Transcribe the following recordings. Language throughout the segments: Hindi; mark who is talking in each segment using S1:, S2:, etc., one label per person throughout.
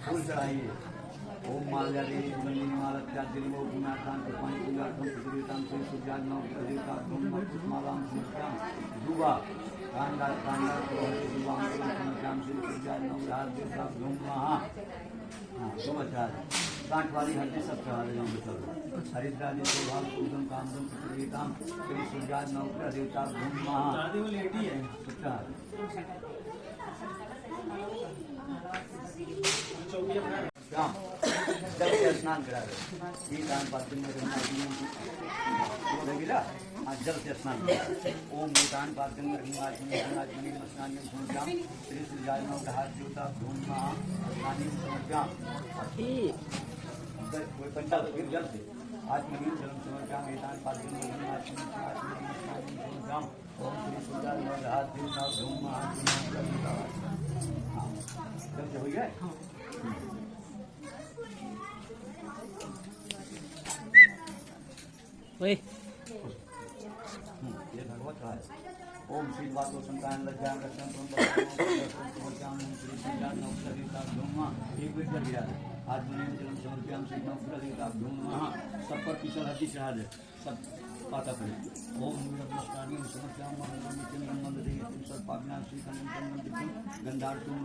S1: फूल चढ़ाइए। ओम माल्या देवी मंदिर माला त्यादिनी वो गुणाठान पानी पूजा धूम सुदेवताम श्री सूर्याज नव देवता धूम पुष्पमालाम समर्पयाम दुबा कांडा कांडा दुबाम समर्पयाम श्री सूर्याज नव देवता धूम महा तुम अच्छा कांट वाली हड्डी सब चढ़ा दे सब हरिद्राजी शोभाम पूजम कामदम सुदेवताम श्री सूर्याज नव देवता धूम महा जल से स्नान करा दे दान पात्र में जल से स्नान ओम दान पात्र में श्री सूर्याज नव देवता धूम महा समर्पयाम पंचाल जल से आत्मनीय जलम समर्पयाम दान पात्र में समर्पयाम ओम श्री सूर्याज नव देवता धूम महा जल से हो गया। ये भगवत है। ओम श्री वासो संतान लज्जाम रक्षण एक मिनट कर दिया आज मैंने जन्म समर्पयाम श्री नवग्रह धूमा सब पर पिछल हड्डी चढ़ा दे सब पाता पड़े। ओम नमस्कार समर्पयाम सर्पाज्ञान श्री गंधार्थुम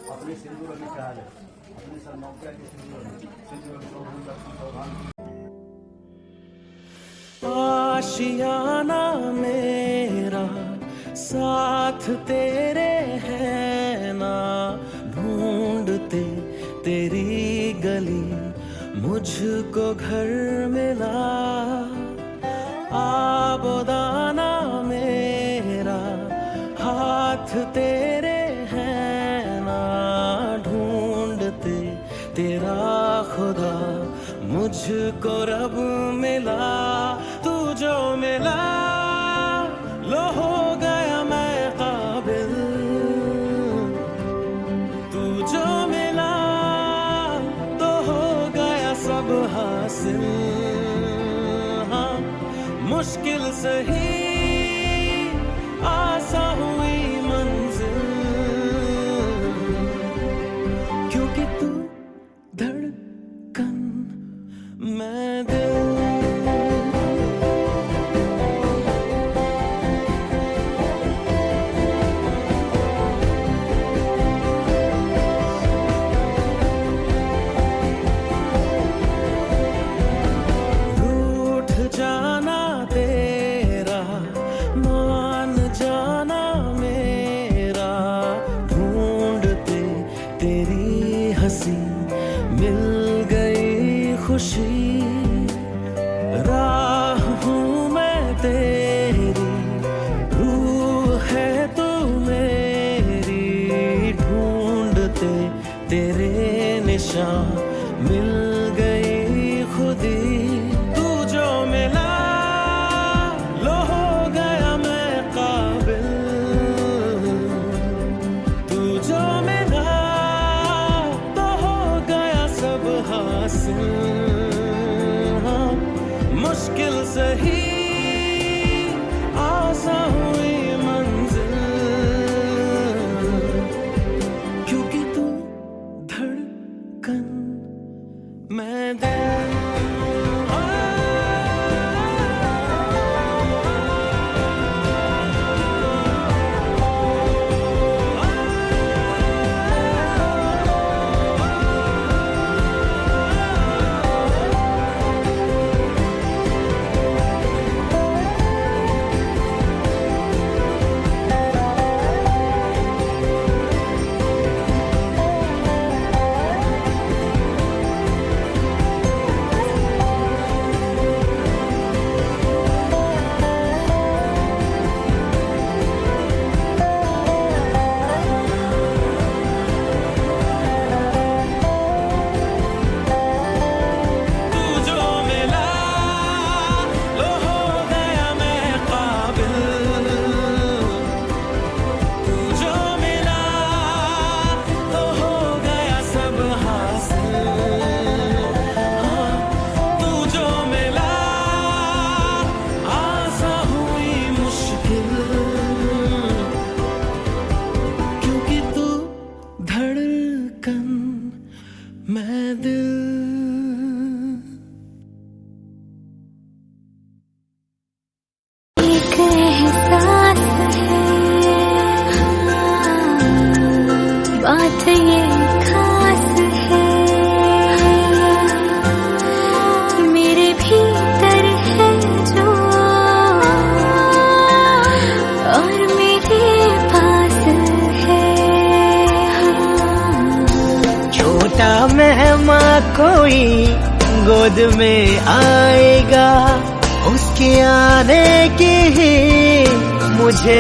S1: अपने सिंदूर अभी चढ़ा दे अपने सर नौकरिया के सिंदूर
S2: आशियाना मेरा साथ तेरे है ना ढूंढते तेरी गली मुझको घर मिला। आबोदाना मेरा हाथ तेरे है ना ढूंढते तेरा खुदा मुझको रब मिला। तू जो मिला लो हो गया मैं काबिल। तू जो मिला तो हो गया सब हासिल। हाँ मुश्किल सही आसा हुई मंजिल क्योंकि तू धड़कन मैं दिल। रूठ जाना तेरा मान जाना मेरा ढूंढते तेरी हंसी मिल गई खुशी। राह हूँ मैं तेरी रूह है तू मेरी ढूंढते तेरे निशान मिल गई खुदी। तू जो मिला लो हो गया मैं काबिल। तू जो मिला तो हो गया सब हासिल। हाँ मुश्किल सही आसा हुई मंजिल क्योंकि तू धड़कन मैं दिल। कोई गोद में आएगा, उसके आने की ही मुझे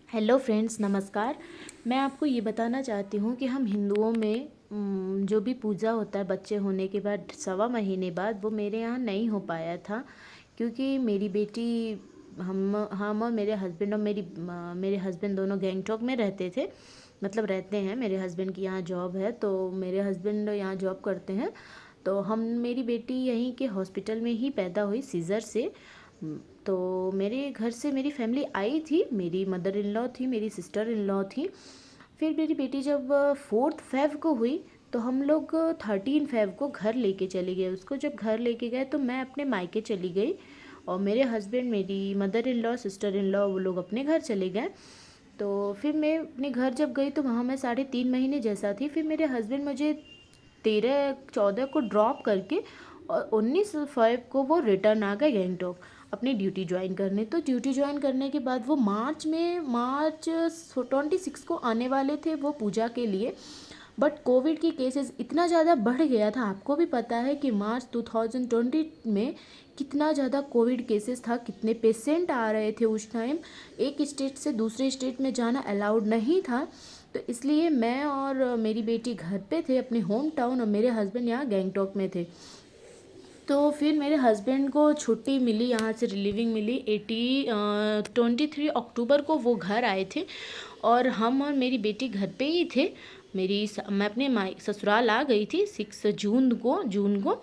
S3: हेलो फ्रेंड्स, नमस्कार। मैं आपको ये बताना चाहती हूँ कि हम हिंदुओं में जो भी पूजा होता है बच्चे होने के बाद 1.25 महीने बाद, वो मेरे यहाँ नहीं हो पाया था क्योंकि मेरी बेटी हम और मेरे हस्बैंड और मेरे हस्बैंड दोनों गैंगटॉक में रहते थे, मतलब रहते हैं। मेरे हस्बैंड की यहाँ जॉब है, तो मेरे हस्बैंड यहाँ जॉब करते हैं। तो मेरी बेटी यहीं के हॉस्पिटल में ही पैदा हुई सीज़र से। तो मेरे घर से मेरी फैमिली आई थी, मेरी मदर इन लॉ थी, मेरी सिस्टर इन लॉ थी। फिर मेरी बेटी जब 4 फेब को हुई तो हम लोग 13 फेब को घर लेके चले गए उसको। जब घर लेके गए तो मैं अपने मायके चली गई और मेरे हस्बैंड, मेरी mother in law, sister in law, वो लोग अपने घर चले गए। तो फिर मैं अपने घर जब गई तो वहाँ मैं 3.5 महीने जैसा थी। फिर मेरे हस्बैंड मुझे 13-14 को ड्रॉप करके और 19 फेब को वो रिटर्न आ गए गैंगटॉक अपनी ड्यूटी ज्वाइन करने। तो ड्यूटी ज्वाइन करने के बाद वो मार्च 26 को आने वाले थे वो पूजा के लिए। बट कोविड की केसेस इतना ज़्यादा बढ़ गया था, आपको भी पता है कि मार्च 2020 में कितना ज़्यादा कोविड केसेस था, कितने पेशेंट आ रहे थे उस टाइम। एक स्टेट से दूसरे स्टेट में जाना अलाउड नहीं था। तो इसलिए मैं और मेरी बेटी घर पे थे अपने होम टाउन और मेरे हस्बैंड यहाँ गैंगटॉक में थे। तो फिर मेरे हस्बैंड को छुट्टी मिली, यहाँ से रिलीविंग मिली 23 अक्टूबर को वो घर आए थे और हम और मेरी बेटी घर पे ही थे। मैं अपने ससुराल आ गई थी 6 जून को।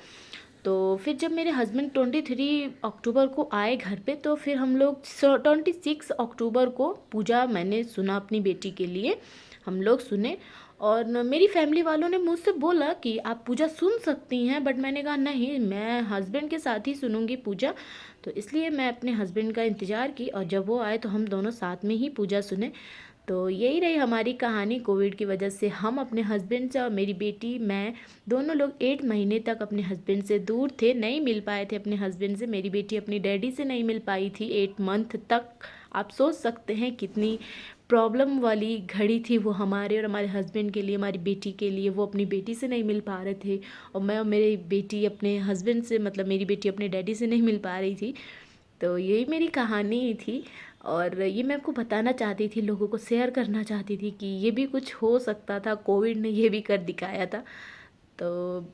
S3: तो फिर जब मेरे हस्बैंड 23 अक्टूबर को आए घर पे तो फिर हम लोग 26 अक्टूबर को पूजा मैंने सुना अपनी बेटी के लिए, हम लोग सुने। और मेरी फैमिली वालों ने मुझसे बोला कि आप पूजा सुन सकती हैं, बट मैंने कहा नहीं, मैं हस्बैंड के साथ ही सुनूंगी पूजा। तो इसलिए मैं अपने हस्बैंड का इंतज़ार की और जब वो आए तो हम दोनों साथ में ही पूजा सुने। तो यही रही हमारी कहानी। कोविड की वजह से हम अपने हस्बैंड से और मेरी बेटी, मैं दोनों लोग 8 महीने तक अपने हस्बैंड से दूर थे, नहीं मिल पाए थे अपने हस्बैंड से। मेरी बेटी अपनी डैडी से नहीं मिल पाई थी 8 मंथ तक। आप सोच सकते हैं कितनी प्रॉब्लम वाली घड़ी थी वो हमारे और हमारे हस्बैंड के लिए, हमारी बेटी के लिए। वो अपनी बेटी से नहीं मिल पा रहे थे और मैं और मेरी बेटी अपने हस्बैंड से, मतलब मेरी बेटी अपने डैडी से नहीं मिल पा रही थी। तो यही मेरी कहानी थी और ये मैं आपको बताना चाहती थी, लोगों को शेयर करना चाहती थी कि ये भी कुछ हो सकता था, कोविड ने ये भी कर दिखाया था। तो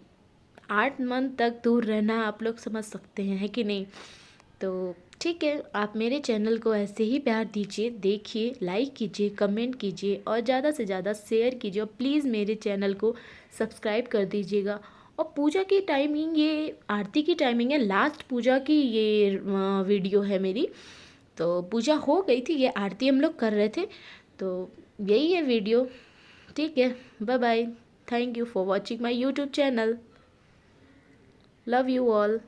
S3: 8 मंथ तक दूर रहना आप लोग समझ सकते हैं, है कि नहीं। तो ठीक है, आप मेरे चैनल को ऐसे ही प्यार दीजिए, देखिए, लाइक कीजिए, कमेंट कीजिए और ज़्यादा से ज़्यादा शेयर कीजिए और प्लीज़ मेरे चैनल को सब्सक्राइब कर दीजिएगा। और पूजा की टाइमिंग, ये आरती की टाइमिंग है, लास्ट पूजा की ये वीडियो है मेरी। तो पूजा हो गई थी, ये आरती हम लोग कर रहे थे। तो यही है वीडियो। ठीक है, bye bye. Thank you for watching my YouTube channel. Love you all.